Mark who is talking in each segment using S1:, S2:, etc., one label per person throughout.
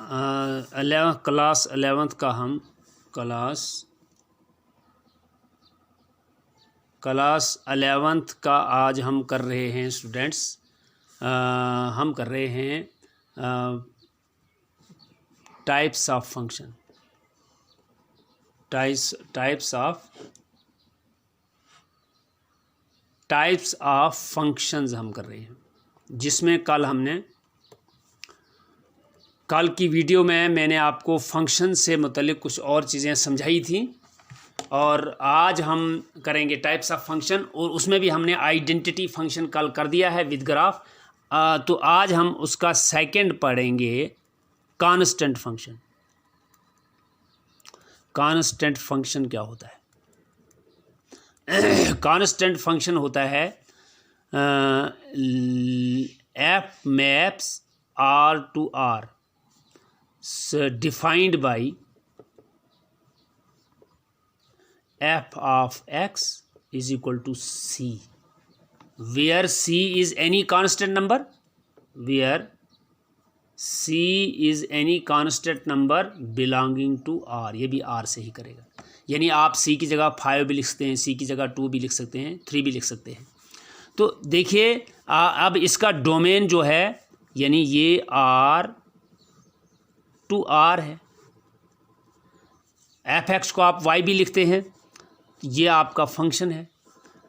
S1: Class 11th का हम class 11th का आज हम कर रहे हैं स्टूडेंट्स। हम कर रहे हैं types of function, types of functions हम कर रहे हैं, जिसमें कल की वीडियो में मैंने आपको फंक्शन से मुतल्लिक कुछ और चीज़ें समझाई थी, और आज हम करेंगे टाइप्स ऑफ फंक्शन, और उसमें भी हमने आइडेंटिटी फंक्शन कल कर दिया है विद ग्राफ। तो आज हम उसका सेकंड पढ़ेंगे, कांस्टेंट फंक्शन। कांस्टेंट फंक्शन क्या होता है? कांस्टेंट फंक्शन होता है f maps R to R defined by f of x is equal to c, where c is any constant number, belonging to r। ये भी r से ही करेगा, यानी आप c की जगह 5 भी लिख सकते हैं, c की जगह 2 भी लिख सकते हैं, 3 भी लिख सकते हैं। तो देखिए अब इसका डोमेन जो है, यानी ये r टू r है। f(x) को आप y भी लिखते हैं, ये आपका फंक्शन है।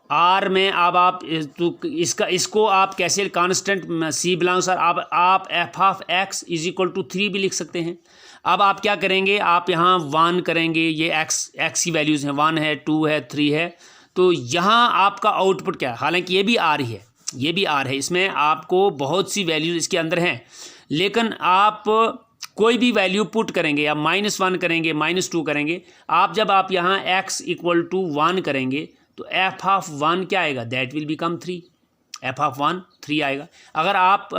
S1: आर में अब आप तो इसको आप कैसे कांस्टेंट सी बिलोंग्स आर, आप f of x is equal to 3 भी लिख सकते हैं। अब आप क्या करेंगे, आप यहाँ 1 करेंगे, ये एक्स की वैल्यूज़ हैं, 1 है, 2 है, 3 है। तो यहाँ आपका आउटपुट क्या है? हालांकि ये भी आर ही है, ये भी आर है, इसमें आपको बहुत सी वैल्यूज़ इसके अंदर हैं, लेकिन आप कोई भी वैल्यू पुट करेंगे, या -1 करेंगे, -2 करेंगे, जब आप यहाँ x इक्वल टू 1 करेंगे तो f ऑफ 1 क्या आएगा? That will become 3। f of 1 3 आएगा। अगर आप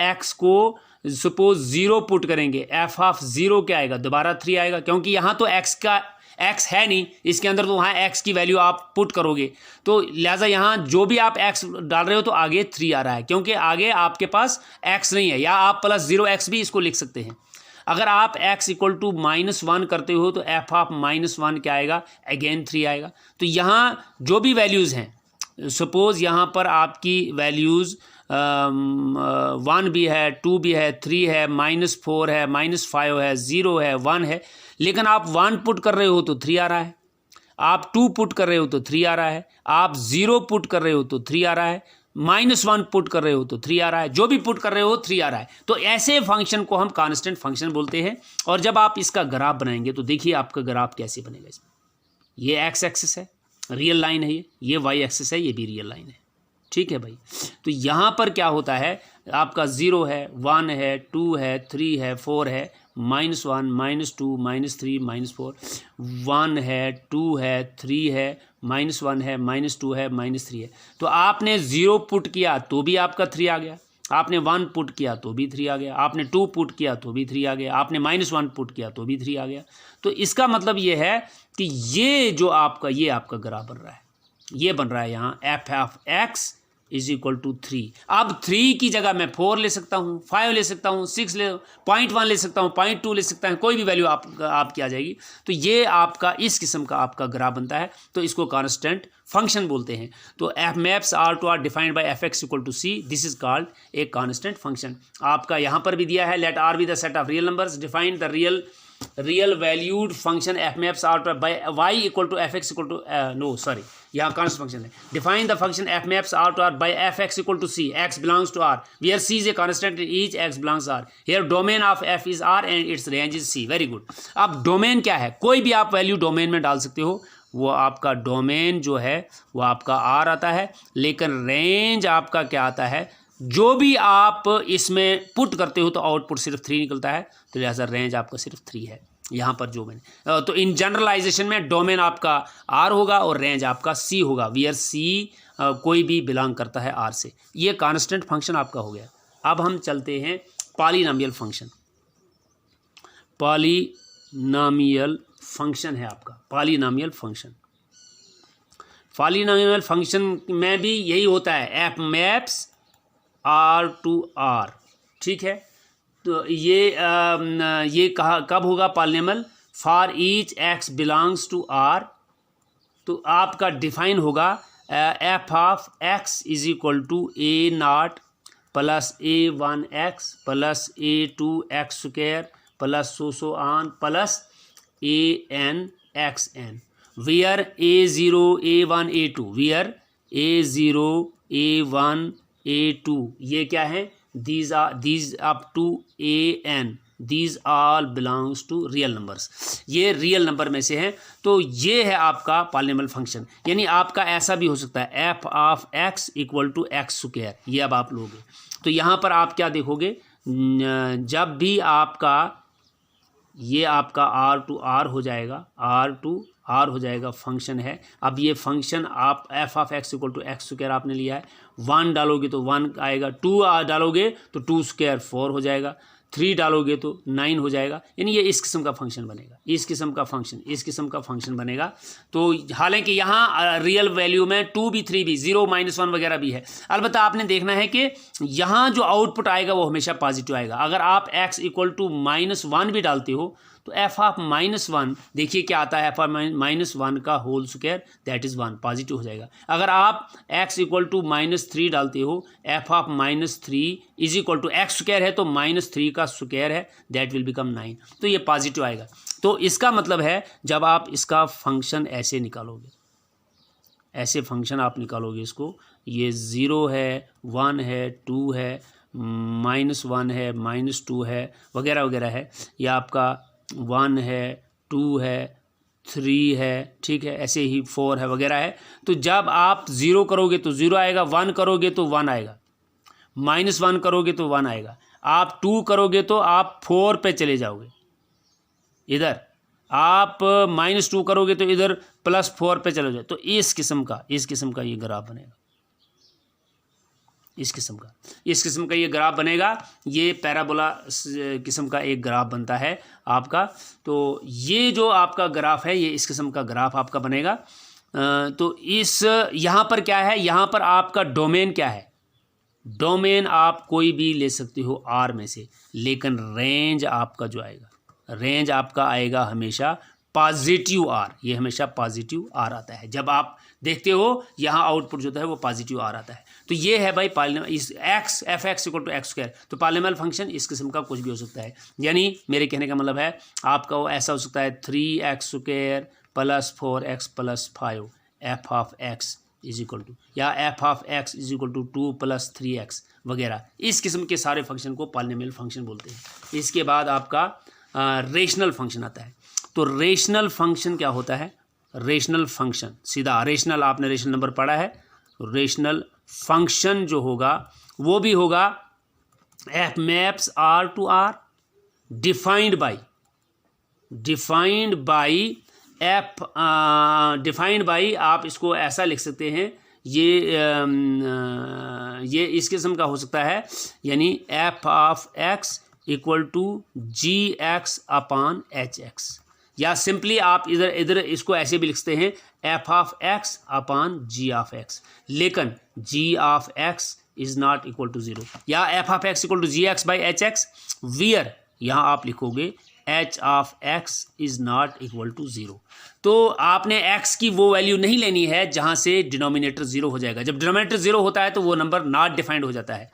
S1: x को सपोज 0 पुट करेंगे, f ऑफ 0 क्या आएगा? दोबारा 3 आएगा, क्योंकि यहाँ तो x है नहीं इसके अंदर, तो वहाँ x की वैल्यू आप पुट करोगे, तो लिहाजा यहाँ जो भी आप x डाल रहे हो तो आगे 3 आ रहा है, क्योंकि आगे आपके पास x नहीं है। या आप +0x भी इसको लिख सकते हैं। अगर आप x इक्वल टू -1 करते हो तो f ऑफ -1 क्या आएगा? अगेन 3 आएगा। तो यहाँ जो भी वैल्यूज़ हैं, सपोज़ यहाँ पर आपकी वैल्यूज़ 1 भी है, 2 भी है, 3 है, -4 है, -5 है, 0 है, 1 है, लेकिन आप 1 पुट कर रहे हो तो 3 आ रहा है, आप 2 पुट कर रहे हो तो 3 आ रहा है, आप 0 पुट कर रहे हो तो 3 आ रहा है, -1 पुट कर रहे हो तो 3 आ रहा है, जो भी पुट कर रहे हो 3 आ रहा है। तो ऐसे फंक्शन को हम कांस्टेंट फंक्शन बोलते हैं। और जब आप इसका ग्राफ बनाएंगे तो देखिए आपका ग्राफ कैसे बनेगा। इसमें ये एक्स एक्सिस है, रियल लाइन है, ये वाई एक्सिस है, ये भी रियल लाइन है। ठीक है भाई। तो यहाँ पर क्या होता है, आपका 0 है, 1 है, 2 है, 3 है, 4 है, -1 -2 -3 -4, 1 है, 2 है, 3 है, -1 है, -2 है, -3 है। तो आपने 0 पुट किया तो भी आपका 3 आ गया, आपने 1 पुट किया तो भी 3 आ गया, आपने 2 पुट किया तो भी 3 आ गया, आपने -1 पुट किया तो भी 3 आ गया। तो इसका मतलब ये है कि ये जो आपका ग्राफ बन रहा है, ये बन रहा है यहाँ f of x is equal to 3। अब 3 की जगह मैं 4 ले सकता हूँ, 5 ले सकता हूँ, 6 ले 0.1 ले सकता हूँ, 0.2 ले सकता हूँ, कोई भी वैल्यू आपकी आ जाएगी। तो ये आपका इस किस्म का आपका ग्राफ बनता है, तो इसको कांस्टेंट फंक्शन बोलते हैं। तो f maps R to R defined by f x equal to c, this is called a constant function. आपका यहाँ पर भी दिया है, let R be the set of real numbers, define the real valued function f maps R to by y equal to f x equal to यहाँ constant function है। Define the function f maps R to R by f x equal to C, x belongs to R, where c is a constant, each x belongs R, here domain of f is R and its range is c. Very good. अब domain क्या है? कोई भी आप value domain में डाल सकते हो, वो आपका डोमेन जो है वो आपका आर आता है, लेकिन रेंज आपका क्या आता है? जो भी आप इसमें पुट करते हो तो आउटपुट सिर्फ 3 निकलता है, तो लिहाजा रेंज आपका सिर्फ 3 है। यहाँ पर जो मैंने तो इन जनरलाइजेशन में डोमेन आपका आर होगा और रेंज आपका सी होगा, वियर सी कोई भी बिलोंग करता है आर से। ये कांस्टेंट फंक्शन आपका हो गया। अब हम चलते हैं पॉलिनोमियल फंक्शन। पॉलिनोमियल फंक्शन है आपका पॉलिनोमियल फंक्शन। पॉलिनोमियल फंक्शन में भी यही होता है, f maps R to R. ठीक है, तो ये कहा कब होगा polynomial, for each x belongs to R. तो आपका डिफाइन होगा f of x is equal to a naught plus A1 x plus A2 x square plus so on plus AN XN, where A0 A1 A2, where A0 A1 A2 ये क्या है, these up to AN, these all belongs to real numbers, ये real number में से हैं। तो ये है आपका पॉलिनॉमियल फंक्शन। यानी आपका ऐसा भी हो सकता है f of x equal to x square, ये अब आप लोगे। तो यहाँ पर आप क्या देखोगे, जब भी आपका ये आपका R टू R हो जाएगा, R टू R हो जाएगा, फंक्शन है। अब ये फंक्शन आप f of x equal to x square आपने लिया है, 1 डालोगे तो 1 आएगा, 2 डालोगे तो 2 स्क्वायर 4 हो जाएगा, 3 डालोगे तो 9 हो जाएगा। यानी ये इस किस्म का फंक्शन बनेगा, इस किस्म का फंक्शन, इस किस्म का फंक्शन बनेगा। तो हालांकि यहाँ रियल वैल्यू में 2 भी 3 भी 0 -1 वगैरह भी है। अलबत्ता आपने देखना है कि यहाँ जो आउटपुट आएगा वो हमेशा पॉजिटिव आएगा। अगर आप x इक्वल टू -1 भी डालते हो तो एफ ऑफ -1 देखिए क्या आता है, एफ ऑफ -1 का whole square that is 1, positive हो जाएगा। अगर आप x इक्वल टू -3 डालते हो, f of -3 is equal to x square है तो -3 का स्क्वायर है दैट विल बिकम 9, तो ये पॉजिटिव आएगा। तो इसका मतलब है जब आप इसका फंक्शन ऐसे निकालोगे, ऐसे फंक्शन आप निकालोगे इसको, ये 0 है, 1 है, 2 है, -1 है, -2 है, वगैरह वगैरह है, या आपका 1 है, 2 है, 3 है, ठीक है, ऐसे ही 4 है, वगैरह है। तो जब आप 0 करोगे तो 0 आएगा, 1 करोगे तो 1 आएगा, -1 करोगे तो 1 आएगा, आप 2 करोगे तो आप 4 पे चले जाओगे, इधर आप -2 करोगे तो इधर +4 पे चले जाओ। तो इस किस्म का ये ग्राफ बनेगा, इस किस्म का ये ग्राफ बनेगा। ये पैराबोला किस्म का एक ग्राफ बनता है आपका। तो ये जो आपका ग्राफ है ये इस किस्म का ग्राफ आपका बनेगा। तो इस यहाँ पर क्या है, यहाँ पर आपका डोमेन क्या है, डोमेन आप कोई भी ले सकते हो R में से, लेकिन रेंज आपका जो आएगा, रेंज आपका आएगा हमेशा पॉजिटिव R, ये हमेशा पॉजिटिव R आता है। जब आप देखते हो यहाँ आउटपुट जो है वो पॉजिटिव R आता है। तो ये है भाई पॉलिनॉमियल, इस x f x equal to x square. तो पॉलिनॉमियल फंक्शन इस किस्म का कुछ भी हो सकता है। यानी मेरे कहने का मतलब है आपका वो ऐसा हो सकता है 3x square plus 4x plus 5 f of x is equal to, या f of x is equal to 2 + 3x वगैरह। इस किस्म के सारे फंक्शन को पॉलिनॉमियल फंक्शन बोलते हैं। इसके बाद आपका रेशनल फंक्शन आता है। तो रेशनल फंक्शन क्या होता है, रेशनल फंक्शन सीधा रेशनल, आपने रेशनल नंबर पढ़ा है। रेशनल फंक्शन जो होगा वो भी होगा f maps R to R defined by आप इसको ऐसा लिख सकते हैं, ये इस किस्म का हो सकता है, यानी f of x equal to GX upon HX, या सिंपली आप इधर इसको ऐसे भी लिख सकते हैं f of x upon G of x, लेकिन G of x is not equal to 0, या f of x equal to GX by HX, where यहाँ आप लिखोगे H of x is not equal to 0। तो आपने x की वो value नहीं लेनी है जहाँ से डिनोमिनेटर 0 हो जाएगा। जब डिनोमिनेटर 0 होता है तो वो नंबर नॉट डिफाइंड हो जाता है।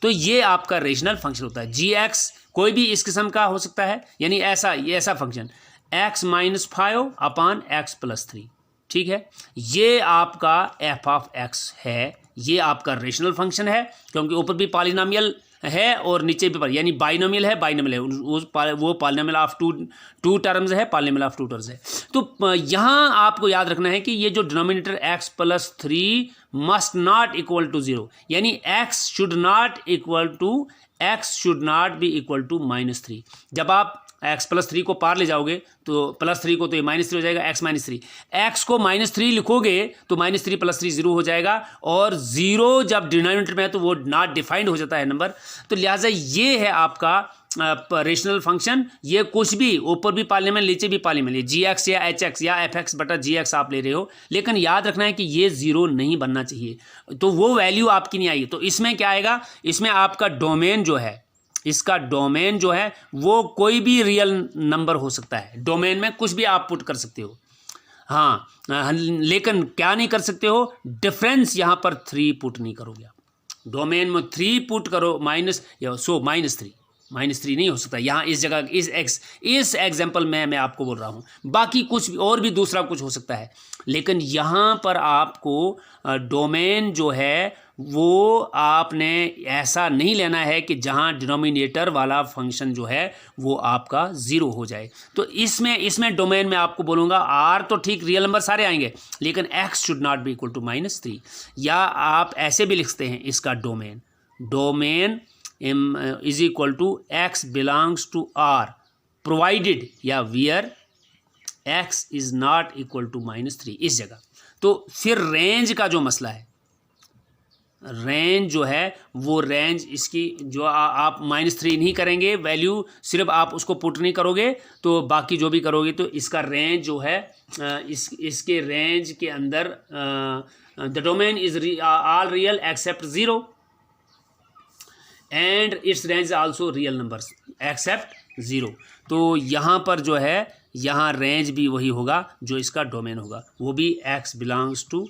S1: तो ये आपका रेशनल फंक्शन होता है। GX कोई भी इस किस्म का हो सकता है, यानी ऐसा फंक्शन x - 5 अपॉन x + 3, ठीक है। ये आपका एफ ऑफ एक्स है, ये आपका रेशनल फंक्शन है, क्योंकि ऊपर भी पॉलिनोमियल है और नीचे भी यानी बाइनोमियल है, वो पॉलिनोमियल ऑफ टू टर्म्स है, पॉलिनोमियल ऑफ 2 टर्म्स है। तो यहाँ आपको याद रखना है कि ये जो denominator x + 3 must not equal to 0, यानी x should not be equal to -3। जब आप x + 3 को पार ले जाओगे तो +3 को तो ये -3 हो जाएगा, x - 3, x को -3 लिखोगे तो -3 + 3 0 हो जाएगा, और 0 जब डिनोमिनेटर में है तो वो नॉट डिफाइंड हो जाता है नंबर। तो लिहाजा ये है आपका रेशनल फंक्शन। ये कुछ भी ऊपर भी पॉलिनोमियल नीचे भी पॉलिनोमियल, GX या HX या FX बटा GX आप ले रहे हो, लेकिन याद रखना है कि ये 0 नहीं बनना चाहिए, तो वो वैल्यू आपकी नहीं आएगी। तो इसमें क्या आएगा, इसमें आपका डोमेन जो है इसका डोमेन जो है वो कोई भी रियल नंबर हो सकता है, डोमेन में कुछ भी आप पुट कर सकते हो। हाँ, लेकिन क्या नहीं कर सकते हो, डिफरेंस यहाँ पर 3 पुट नहीं करोगे आप। डोमेन में 3 पुट करो -3 -3 नहीं हो सकता यहाँ इस जगह, इस एग्जाम्पल में मैं आपको बोल रहा हूँ। बाकी कुछ भी और भी दूसरा कुछ हो सकता है, लेकिन यहाँ पर आपको डोमेन जो है वो आपने ऐसा नहीं लेना है कि जहाँ डिनोमिनेटर वाला फंक्शन जो है वो आपका 0 हो जाए। तो इसमें डोमेन में आपको बोलूँगा आर तो ठीक रियल नंबर सारे आएंगे, लेकिन x should not be equal to -3। या आप ऐसे भी लिखते हैं इसका domain is equal to x belongs to R provided या where x is not equal to -3 इस जगह। तो फिर रेंज का जो मसला है, रेंज जो है वो रेंज इसकी जो आप -3 नहीं करेंगे वैल्यू, सिर्फ आप उसको पुट नहीं करोगे तो बाकी जो भी करोगे तो इसका रेंज जो है इसके रेंज के अंदर the domain is all real except 0 and its range also real numbers except 0। तो यहाँ पर जो है यहाँ रेंज भी वही होगा जो इसका डोमेन होगा, वो भी x बिलोंग्स टू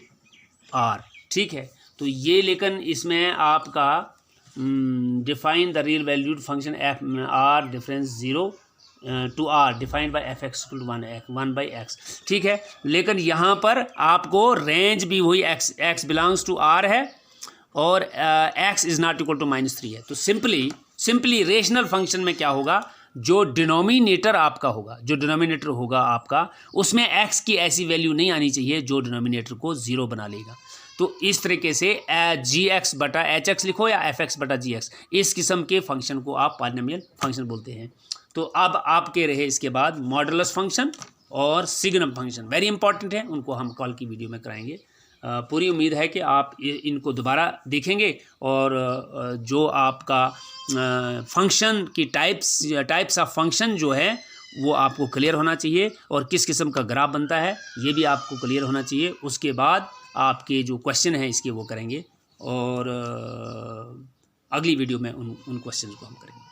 S1: R। ठीक है, तो ये लेकिन इसमें आपका define the real valued function f R difference 0 to R defined by f x to 1/x। ठीक है, लेकिन यहाँ पर आपको रेंज भी वही x बिलोंग्स टू R है और x is not equal to -3 है। तो सिंपली रेशनल फंक्शन में क्या होगा, जो डिनोमिनेटर आपका होगा, जो डिनोमिनेटर होगा आपका, उसमें x की ऐसी वैल्यू नहीं आनी चाहिए जो डिनोमिनेटर को 0 बना लेगा। तो इस तरीके से gx बटा hx लिखो या fx बटा gx, इस किस्म के फंक्शन को आप पॉलिनोमियल फंक्शन बोलते हैं। तो अब आपके रहे इसके बाद मॉडुलस फंक्शन और सिग्नम फंक्शन, वेरी इंपॉर्टेंट है, उनको हम कल की वीडियो में कराएंगे। पूरी उम्मीद है कि आप इनको दोबारा देखेंगे और जो आपका फंक्शन की टाइप्स ऑफ फंक्शन जो है वो आपको क्लियर होना चाहिए और किस किस्म का ग्राफ बनता है ये भी आपको क्लियर होना चाहिए। उसके बाद आपके जो क्वेश्चन हैं इसके वो करेंगे और अगली वीडियो में उन क्वेश्चन को हम करेंगे।